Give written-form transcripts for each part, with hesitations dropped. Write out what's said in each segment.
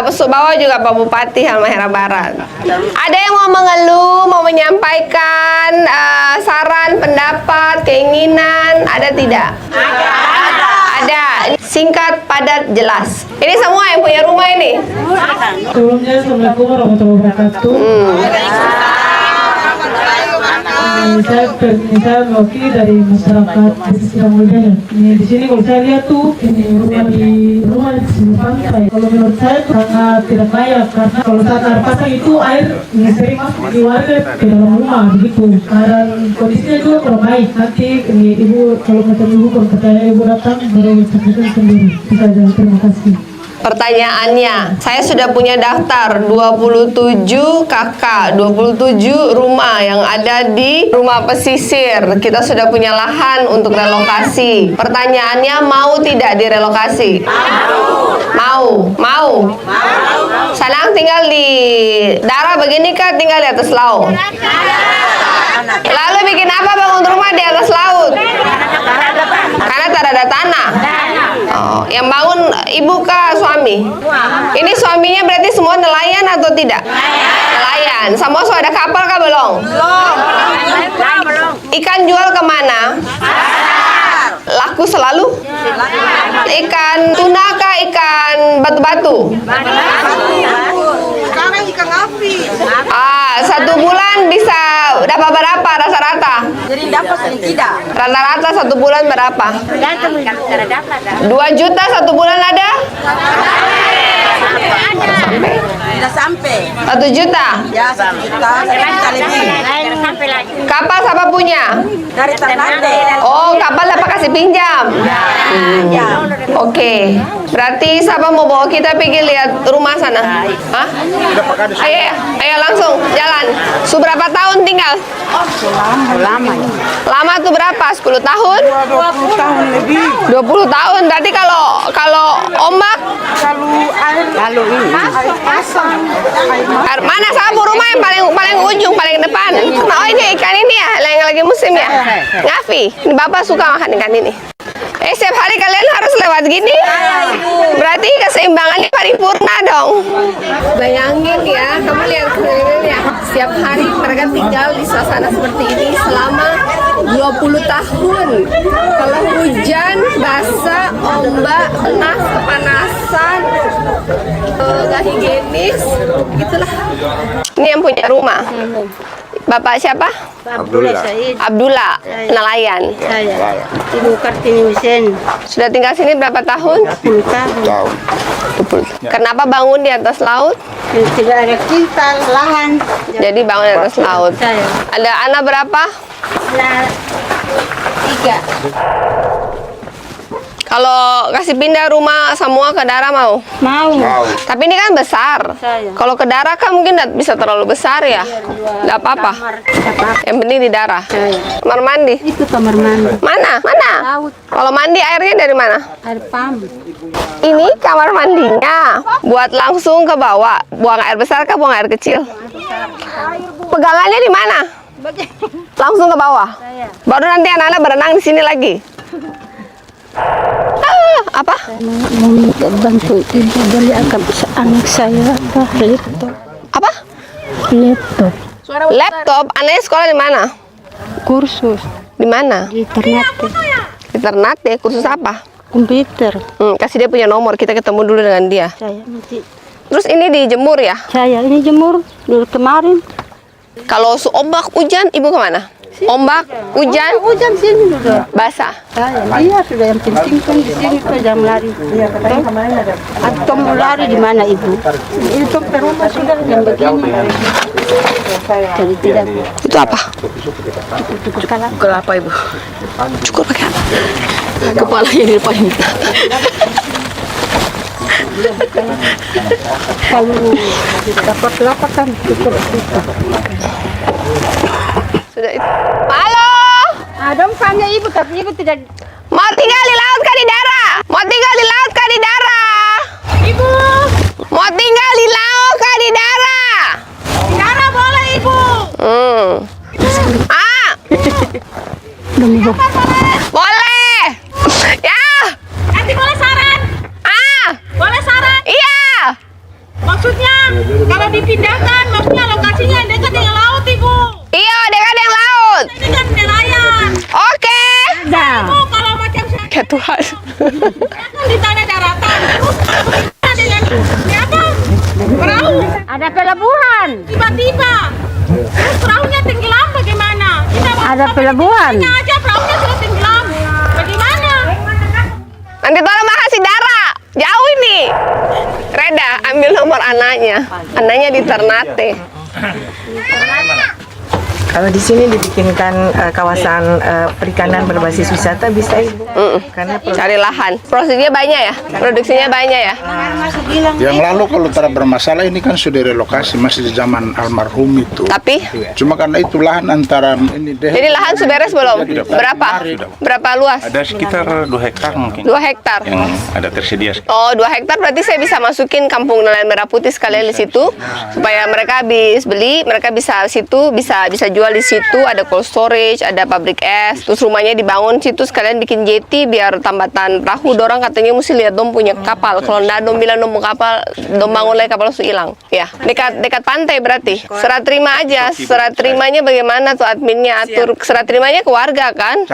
bawah juga Pak Bupati Halmahera Barat. Ada yang mau mengeluh, mau menyampaikan saran, pendapat, keinginan, ada tidak? Ada. Singkat, padat, jelas. Ini semua yang punya rumah ini. Sebelumnya, Assalamualaikum warahmatullahi wabarakatuh. Saya mewakili dari masyarakat Desa Sidamulya. Di sini kalau saya lihat tuh, ini rumah di sini pantai. Kalau menurut saya sangat tidak layak karena kalau saat air pasang itu air sering masuk di warga ke dalam rumah begitu. Dan kondisinya juga kurang baik. Nanti ibu kalau macam ibu kalau percaya ibu datang baru saksikan sendiri. Itu saja. Terima kasih. Pertanyaannya, saya sudah punya daftar 27 kakak, 27 rumah yang ada di rumah pesisir. Kita sudah punya lahan untuk relokasi. Pertanyaannya, mau tidak direlokasi? Mau. Mau. Sanang tinggal di daerah begini kah, tinggal di atas laut? Lalu bikin apa bangun rumah di atas laut? Karena tak ada tanah. Oh, yang bangun ibu kah suami? Ini suaminya berarti semua nelayan atau tidak? Nelayan. Semua sudah ada kapal kah belum? Belum. Ikan jual kemana? Laku selalu? Ikan tuna kah, ikan batu-batu? Sekarang ikan api. Satu bulan bisa dapat berapa rata-rata? Jadi dapat sedikit. Rata-rata satu bulan berapa? 2 juta satu bulan ada? Tidak sampai. 1 juta? Ya, 1 juta, 1 juta lebih. Kapal siapa punya? Dari Ternate. Oh, kapal dapat kasih pinjam? Ya. Oke. Berarti siapa mau bawa kita pergi lihat rumah sana? Hah? Ayo langsung jalan. Berapa tahun tinggal? Lama. Lama tuh berapa? 10 tahun? 20 tahun lebih. 20 tahun. Berarti kalau ombak Lalu ini. mana sabu rumah yang paling ujung, paling depan? Oh, ini ikan ini ya, yang lagi musim ya? Ngafi. Ini Bapak suka makan ikan ini. Setiap hari kalian harus lewat gini? Berarti keseimbangannya paripurna dong. Bayangin ya, kamu lihat ya. Setiap hari mereka tinggal di suasana seperti ini selama 20 tahun. Kalau hujan, basah, ombak, panas, kepanasan, gak higienis, gitulah. Ini yang punya rumah. Bapak siapa? Abdullah. Abdullah, nelayan. Saya. Ibu Kartini Husen. Sudah tinggal sini berapa tahun? 10 tahun. Tahu. Kenapa bangun di atas laut? Tidak ada kintal, lahan. Jadi bangun di atas laut. Saya. Ada anak berapa? Nah, 3. Kalau kasih pindah rumah semua ke daerah mau? Mau. Tapi ini kan besar. Saya. Kalau ke daerah kan mungkin nggak bisa terlalu besar ya. Nggak apa-apa. Yang penting di daerah. Saya. Kamar mandi. Itu kamar mandi. Mana? Laut. Kalau mandi airnya dari mana? Air pam. Ini kamar mandinya. Buat langsung ke bawah. Buang air besar kah buang air kecil? Pegangannya di mana? Langsung ke bawah. Baru nanti anak-anak berenang di sini lagi. Apa? Mau minta bantu ibu beli anak saya laptop. Apa? Laptop. Laptop. Anaknya sekolah di mana? Kursus Di mana? di Ternate. Di Ternate. Kursus apa? Komputer. Kasih dia punya nomor. Kita ketemu dulu dengan dia. Saya nanti. Terus ini dijemur ya? Saya ini jemur dari kemarin. Kalau ombak hujan, ibu kemana? Ombak, hujan, Hujan sini sudah. basah. Saya lihat sudah yang penting kan di sini tuh jam lari. Iya, katanya kemarin ada. Atau mau lari di mana ibu? Itu ke rumah sudah yang begini. Jadi tidak. Itu apa? Cukup kalah. Kelapa ibu. Cukup pakai apa? Kepalanya di depan ini. Kalau dapat kelapa kan cukup kita. Sudah itu. Halo. Ada tanya ibu tapi ibu tidak. Mau tinggal di laut kah di darat? Mau tinggal di laut kah di darat? Ibu. Mau tinggal di laut kah di darat? Cara boleh ibu. Boleh. Ya. Nanti boleh saran. Ah. Boleh saran. Iya. dipindahkan, maksudnya lokasinya dekat dengan laut, Ibu. Iya, dekat dengan laut. Ini kan nelayan. Oke. Ibu, kalau macam saya Ya Tuhan. kan di tanah daratan, terus kita dengan ini apa? Perahu. Ada pelabuhan. Tiba-tiba, terus perahunya tenggelam bagaimana? Kita Ada pelabuhan. Kita aja perahunya sudah tenggelam. Bagaimana? Nanti tolong makasih Dara. Jauh ini. Reda, ambil nomor anaknya. Anaknya di Ternate. Kalau di sini dibikinkan kawasan perikanan berbasis wisata bisa Ibu. Karena Cari lahan. Prosesnya banyak ya? Produksinya banyak ya? Yang lalu kalau tidak bermasalah ini kan sudah relokasi masih di zaman almarhum itu. Tapi, Cuma karena itu lahan antara ini deh. jadi lahan sudah beres belum? Berapa? Berapa luas? Ada sekitar 2 hektar mungkin 2 hektar. yang ada tersedia. Oh, 2 hektar berarti saya bisa masukin kampung nelayan merah putih sekalian di situ supaya mereka habis beli, mereka bisa situ bisa jual di situ, ada cold storage, ada pabrik es, terus rumahnya dibangun situ sekalian bikin jetty biar tambatan perahu. Dorang katanya mesti lihat dong punya kapal. Kalau ndak dong bilang dong mau kapal, dong bangun lagi kapal langsung hilang. Ya, dekat pantai berarti. Serah terima aja. Serah terimanya bagaimana tuh adminnya atur serah terimanya ke warga kan?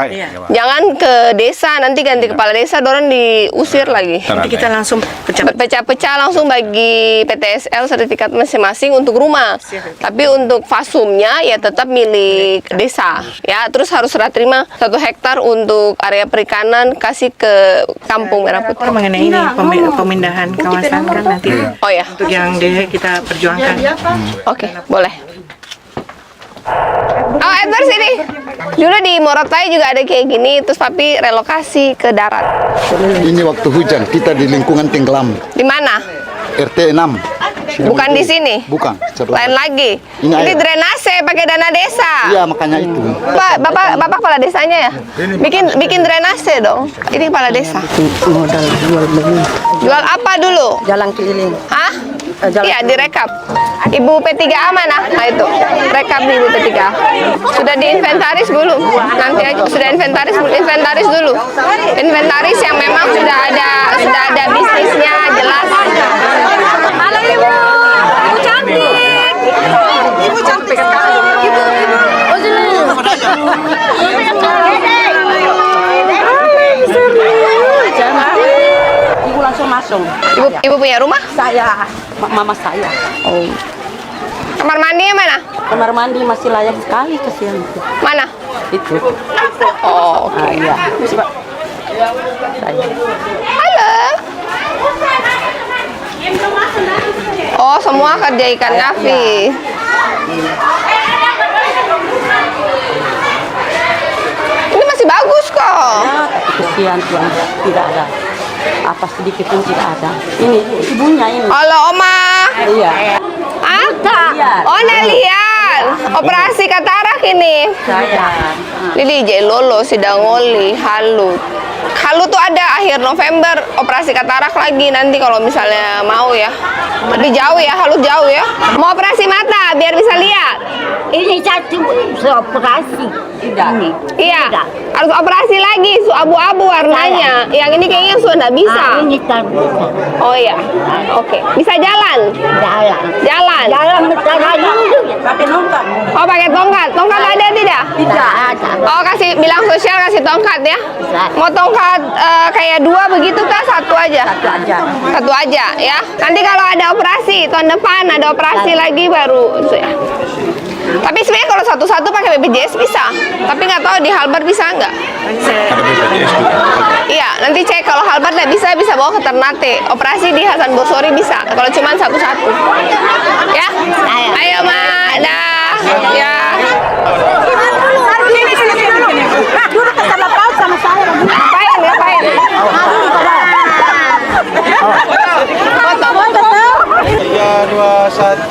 Jangan ke desa, nanti ganti kepala desa, dorang diusir lagi. nanti kita langsung pecah. Pecah-pecah langsung bagi PTSL sertifikat masing-masing untuk rumah. Tapi untuk fasumnya ya tetap milik desa. Ya, terus harus serah terima 1 hektar untuk area perikanan kasih ke Kampung Merah Putih. Mengenai ini pemindahan kawasan kan nanti Oh ya, untuk yang DH kita perjuangkan. oke, boleh. Oh, Edward sini. Dulu di Morotai juga ada kayak gini, terus papi relokasi ke darat. Ini waktu hujan, kita di lingkungan tenggelam. Di mana? RT 6. Bukan di sini. Bukan, sebelah. Lain lagi. Ini Ini air. drainase pakai dana desa. Iya, makanya itu. Bapak kepala desanya ya? Bikin drainase dong. Ini kepala desa. Modal jual beli. Jual apa dulu? Jalan keliling. Hah? Iya, direkap. Ibu P3A mana? Nah itu, rekap di Ibu P3A. Sudah diinventaris belum? Nanti aja sudah inventaris dulu. Inventaris yang memang sudah ada bisnisnya jelas. Halo Ibu. Ibu cantik. Ibu cantik sekali. Ibu. Oh, sini. Ibu langsung masuk. Ibu punya rumah? Saya, mama saya. Oh. Kamar mandinya mana? Kamar mandi masih layak sekali kasihan itu. Mana? Itu. Oh, oke. Iya. Coba. Saya. Halo. Oh, semua kerja ikan ngafi. Ini masih bagus kok. Ya, tapi kasihan tuan tidak ada. Apa sedikit pun tidak ada. Ini ibunya ini. Halo, Oma. Iya. Ah? Lihat. Oh, Nelian. Operasi katarak ini. Saya. Lili jelolo sidangoli halu. Halu tuh ada akhir November, operasi katarak lagi nanti kalau misalnya mau ya. Tapi jauh ya, halu jauh ya. Mau operasi mata biar bisa lihat. Ini satu operasi. Tidak. Iya. Harus operasi lagi, su abu-abu warnanya. Yang ini kayaknya sudah nggak bisa. Ini tak bisa. Oh iya. Oke. Bisa jalan? Jalan. Jalan. Jalan bentar lagi. Pakai tongkat. Oh, pakai tongkat. Tongkat ada tidak? Tidak ada. Oh, kasih bilang sosial kasih tongkat ya. Mau tongkat kayak 2 begitu kah? 1 aja? Satu aja. 1 aja ya. Nanti kalau ada operasi tahun depan ada operasi lagi baru ya. Tapi sebenarnya kalau satu-satu pakai BPJS bisa. Tapi nggak tahu di Halbar bisa nggak? Ada BPJS juga. Iya, nanti cek kalau Halbar nggak bisa bawa ke Ternate. Operasi di Hasan Bosori bisa. Kalau cuma satu-satu. Ya. Ayo, Ma. Dah. Ya. Dulu kesana paus sama saya. Ngapain? Foto. 3, 2, 1.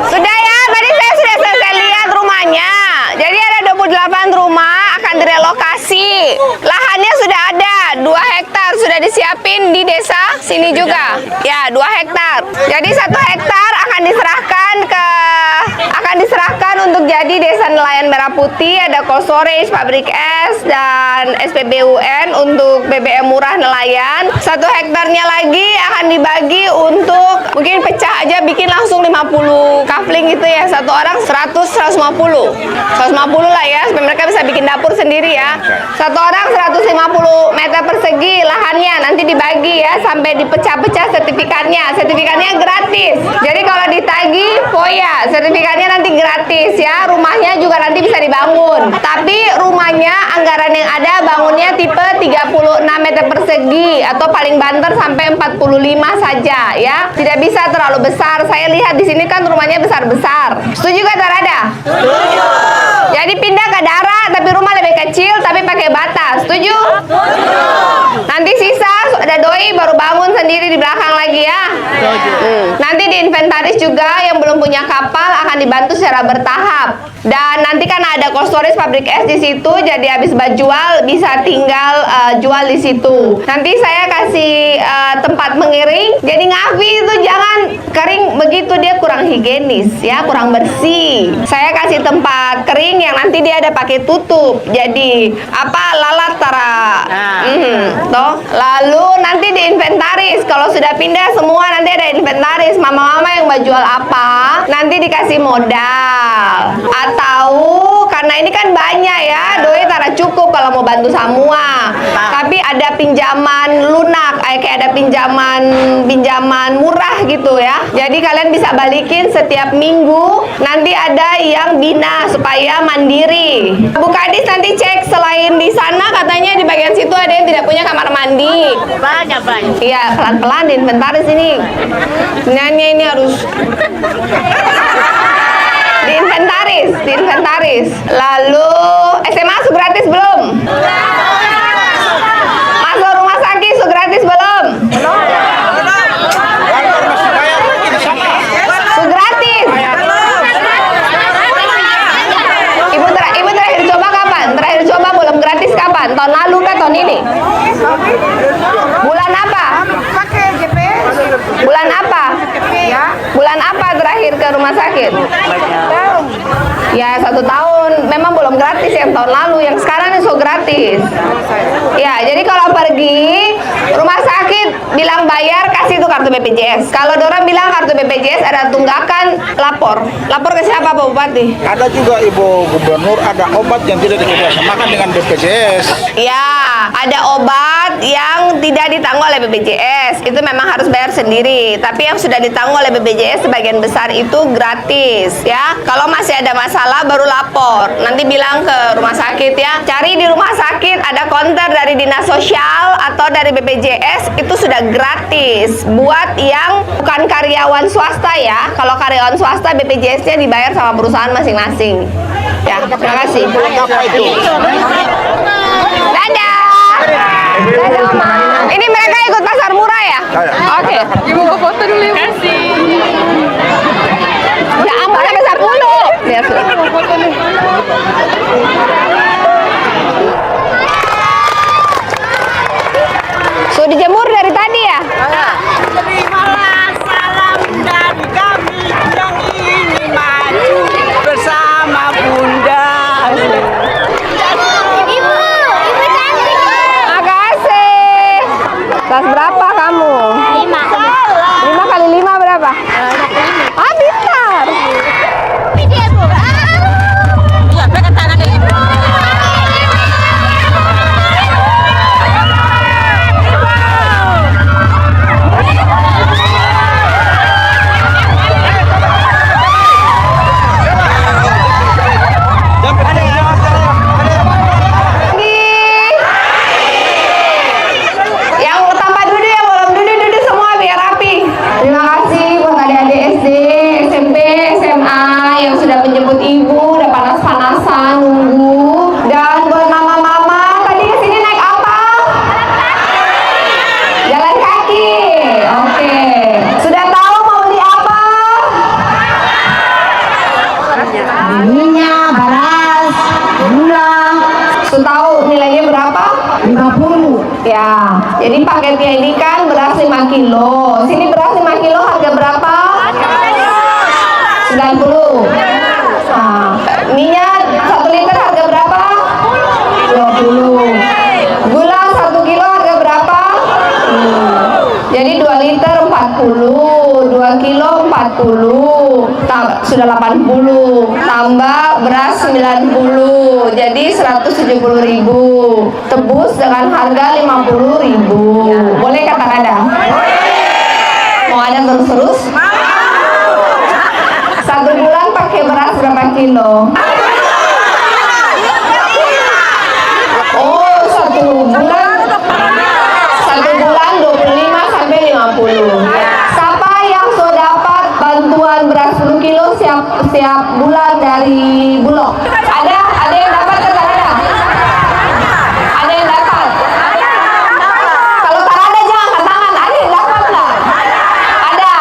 Sudah ya, tadi saya sudah selesai lihat rumahnya. Jadi ada 28 rumah akan direlokasi. Lahannya sudah ada, 2 hektar sudah disiapin di desa sini juga. Ya, 2 hektar. Jadi 1 hektar akan diserahkan untuk jadi Desa Nelayan Merah Putih. Ada cold storage, pabrik es, dan SPBUN untuk BBM murah nelayan. 1 hektarnya lagi akan dibagi untuk mungkin pecah aja bikin langsung 50 kafling gitu ya, satu orang 150 lah ya, supaya mereka bisa bikin dapur sendiri ya. Satu orang 150 meter persegi lahannya, nanti dibagi ya sampai dipecah-pecah sertifikatnya gratis. Jadi kalau ditagi foya, sertifikatnya nanti gratis ya. Rumahnya juga nanti bisa dibangun, tapi rumahnya anggaran yang ada bangunnya tipe 36 meter persegi atau paling banter sampai 45 saja ya. Tidak bisa terlalu besar. Saya lihat di sini kan rumahnya besar-besar. Setuju kata Rada? Setuju. Jadi pindah ke darat tapi rumah lebih kecil tapi pakai bata. Setuju? Setuju. Nanti sisa ada doi baru bangun sendiri di belakang lagi ya. Setuju. Nanti di inventaris juga yang belum punya kapal akan dibantu secara bertahap. Dan nanti kan ada cold storage pabrik es di situ, jadi habis jual bisa tinggal jual di situ. Nanti saya kasih tempat mengiring. Jadi Ngafi itu jangan kering begitu, dia kurang higienis ya, kurang bersih. Saya kasih tempat kering yang nanti dia ada pakai tutup. Jadi lalat tara. Toh. Lalu nanti di inventaris kalau sudah pindah semua nanti ada inventaris. Mama-mama yang mau jual apa nanti dikasih modal. Atau karena ini kan banyak ya, doi tara cukup kalau mau bantu semua. Tapi ada pinjaman lunak, kayak ada pinjaman murah gitu ya. Jadi kalian bisa balikin setiap minggu. Nanti ada yang bina supaya mandiri. Bu Kadis nanti cek selain di sana katanya di bagian situ ada yang tidak punya kamar mandi. Banyak. Iya, pelan-pelan di inventaris ini. Sebenarnya ini harus di inventaris. Lalu SMA masuk gratis belum? Masuk rumah sakit masuk gratis belum? Masuk gratis. Ibu terakhir coba kapan? Terakhir coba belum gratis kapan? Tahun lalu kah tahun ini? Bulan apa? Bulan apa terakhir ke rumah sakit? Ya 1 tahun. Memang belum gratis yang tahun lalu. Yang sekarang itu gratis. Ya jadi kalau pergi rumah sakit bilang bayar, kasih tuh kartu BPJS. Kalau dorang bilang kartu BPJS ada tunggakan, lapor ke siapa Pak Bupati? Ada juga Ibu Gubernur, ada obat yang tidak dikerjasamakan dengan BPJS. Ya, ada obat yang tidak ditanggung oleh BPJS. Itu memang harus bayar sendiri. Tapi yang sudah ditanggung oleh BPJS sebagian besar itu gratis ya. Kalau masih ada masalah baru lapor. Nanti bilang ke rumah sakit ya. Cari di rumah sakit ada konter dari Dinas Sosial atau dari BPJS, itu sudah gratis buat yang bukan karyawan swasta ya. Kalau karyawan swasta BPJS-nya dibayar sama perusahaan masing-masing. Ya, terima kasih. Dadah. Dadah, Mama. Ini mereka ikut pasar murah ya? Oke. Ibu mau foto dulu ya. Kasih. Ya ampun sampai 10. Lihat tuh. Sudah dijemur dari tadi ya? Terimalah salam dari kami yang ingin maju bersama Bunda. Ibu cantik. Makasih. Kelas berapa kamu? 5 kali 5 berapa? 25. Ah, pintar. Iya, pegang tangan ibu. Yang tanpa duduk, yang belum duduk semua biar rapi. Terima kasih buat adik-adik SD, SMP, SMA yang sudah menjemput ibu, udah panas-panasan nunggu. Dan buat mama-mama, tadi kesini naik apa? Jalan kaki. Oke. Sudah tahu mau beli apa? Minyak, beras, gula. Sudah tahu nilainya berapa? 50. Ya, jadi paketnya ini kan beras 5 kilo. Sini beras 5 kilo harga berapa? 90. Nah, minyak 1 liter harga berapa? 20. Gula 1 kilo harga berapa? Jadi 2 liter 40. 2 2 kilo 40, sudah 80, tambah beras 90, jadi 170.000. Tebus dengan harga 50.000. Boleh kata Rada? Mau ada terus-terus? Satu bulan pakai beras berapa kilo? Oh, satu bulan 25 sampai 50. Siapa yang sudah dapat bantuan beras 10 kilo setiap bulan dari Bulog? Ada yang dapat atau ada? Ada yang dapat? Kalau tak ada jangan angkat tangan. Ada yang dapat nggak? Ada.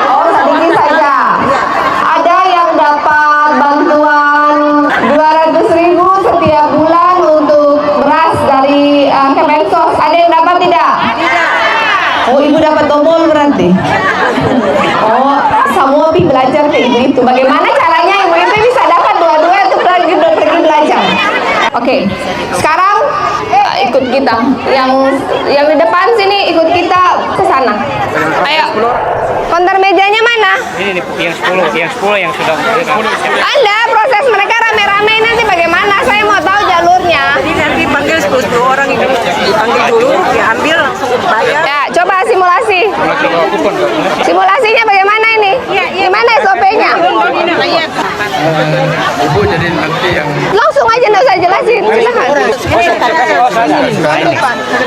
Oh, sedikit saja. Ada yang dapat bantuan 200.000 setiap bulan untuk beras dari Kemensos. Ada yang dapat tidak? Oh, ibu dapat tombol berarti. Oh, semua pergi belajar ke ibu itu. Bagaimana caranya ibu itu bisa dapat dua-dua untuk pergi belajar? Oke, sekarang ikut kita. Yang di depan sini ikut kita ke sana. Ayo. Konter mejanya mana? Ini yang 10 yang sudah. Anda proses mereka rame-rame nanti bagaimana? Saya mau tahu jalurnya. Jadi nanti panggil 10 orang itu dipanggil dulu, diambil langsung bayar. Ya, coba simulasi. Simulasinya bagaimana ini? Gimana SOP-nya? Ibu jadi nanti yang Langsung aja nggak usah jelasin. Silakan.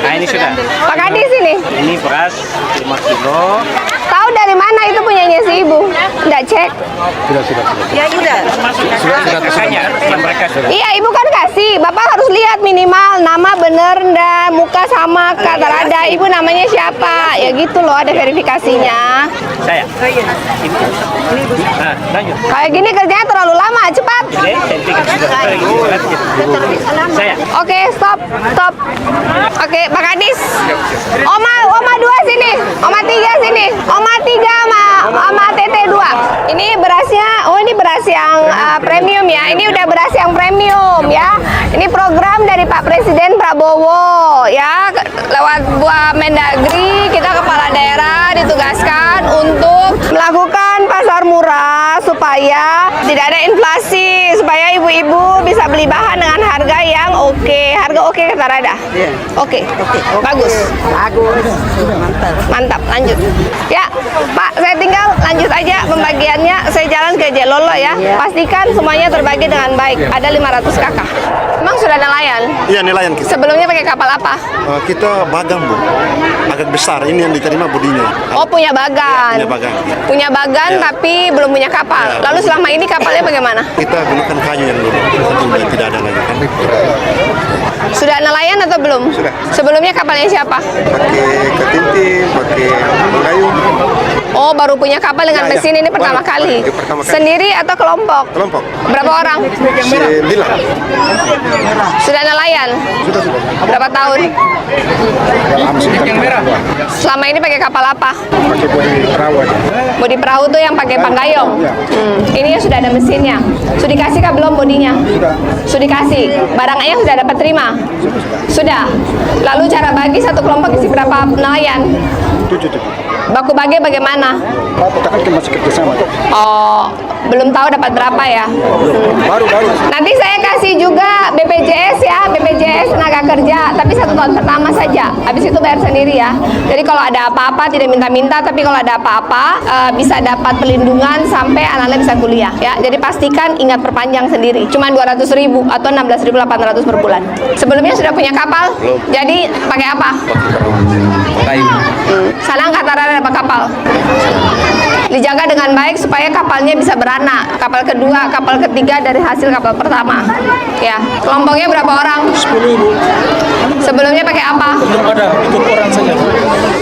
Nah, ini sudah. Pak Kadis ini. Ini beras 5 kilo. Tahu dari mana itu punyanya si ibu? Nggak cek. Ya udah. Sudah kakaknya yang mereka sudah. Iya, ibu kan kasih. Bapak harus lihat minimal nama bener dan muka sama kata Rada. Ibu namanya siapa? Ya gitu loh, ada verifikasinya. Saya. Ini. Nah, lanjut. Kayak gini kerjanya terlalu lama, cepat. Saya. Oke, stop. Oke, Pak Kadis. Oma 2 sini. Oma 3 sini. Oma 3 sama TT 2. Ini berasnya, ini beras yang premium ya. Ini udah beras yang premium ya. Ini program dari Pak Presiden Prabowo ya. Lewat buah Mendagri, kita kepala daerah ditugaskan untuk melakukan pasar murah supaya tidak ada inflasi, supaya ibu-ibu bisa beli bahan dengan harga yang oke. Harga oke kata Rada? Oke. Bagus. Mantap, lanjut. Ya, Pak, saya tinggal lanjut aja pembagiannya. Saya jalan ke Jelolo ya. Pastikan semuanya terbagi dengan baik. Ada 500 kakak. Emang sudah nelayan? Iya, nelayan kita. Sebelumnya pakai kapal apa? Kita bagang, Bu. Agak besar, ini yang diterima budinya. Oh, punya bagan. Punya bagang. Punya bagan Ya. tapi belum punya kapal. Ya. Lalu selama ini kapalnya bagaimana? Kita gunakan kayu yang dulu. Sudah tidak ada lagi kan. Sudah nelayan atau belum? Sudah. Sebelumnya kapalnya siapa? Pakai ketinting, pakai kayu. Oh, baru punya kapal dengan Ya, ya. mesin ini pertama Baru. kali. Pertama kali. Sendiri atau kelompok? Kelompok. Berapa orang? 9. Sudah nelayan? Sudah. Berapa tahun? yang merah Selama ini pakai kapal apa? pakai bodi perahu aja. Bodi perahu tuh yang pakai panggayong. Ini sudah ada mesinnya. Sudah dikasih kah belum bodinya? Sudah dikasih. Barangnya sudah dapat terima? Sudah. Lalu cara bagi satu kelompok isi berapa nelayan? 7. Baku bagi bagaimana? Kita kan masih kerjasama. Oh, belum tahu dapat berapa ya? Baru. Nanti saya kasih juga BPJS ya, BPJS tenaga kerja, tapi 1 tahun pertama saja. Habis itu bayar sendiri ya. Jadi kalau ada apa-apa tidak minta-minta, tapi kalau ada apa-apa bisa dapat perlindungan sampai anak-anak bisa kuliah ya. Jadi pastikan ingat perpanjang sendiri. Cuma 200.000 atau 16.800 per bulan. Sebelumnya sudah punya kapal? Belum. Jadi pakai apa? Sana angkatan darat apa kapal? Dijaga dengan baik supaya kapalnya bisa beranak. Kapal kedua, kapal ketiga dari hasil kapal pertama. Ya, kelompoknya berapa orang? 10.000. Sebelumnya pakai apa? Belum ada, ikut orang saja.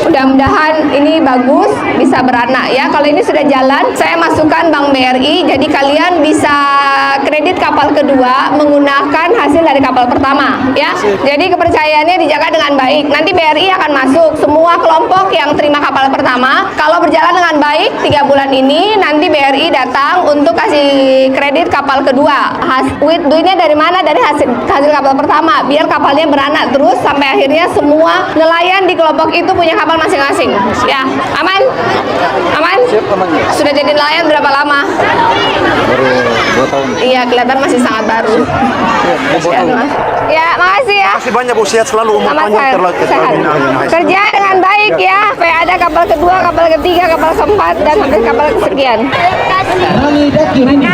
Mudah-mudahan ini bagus, bisa beranak ya. Kalau ini sudah jalan, saya masukkan Bank BRI. Jadi kalian bisa kredit kapal kedua menggunakan hasil dari kapal pertama ya. Jadi kepercayaannya dijaga dengan baik. Nanti BRI akan masuk semua kelompok yang terima kapal pertama. Kalau berjalan dengan baik 3 bulan ini, nanti BRI datang untuk kasih kredit kapal kedua. Duitnya dari mana? Dari hasil kapal pertama. Biar kapalnya beranak terus sampai akhirnya semua nelayan di kelompok itu punya kapal masing-masing. Ya, aman? Aman? temannya? Sudah jadi nelayan berapa lama? Baru 2 tahun. Iya, kelihatan masih sangat baru. Kasihan, Mas. Ya, makasih ya. Masih banyak Bu, sehat selalu, umur Sama panjang, sehat. Kerja dengan baik ya, supaya ada kapal kedua, kapal ketiga, kapal keempat, dan sampai kapal kesekian. Rally Dakir ini.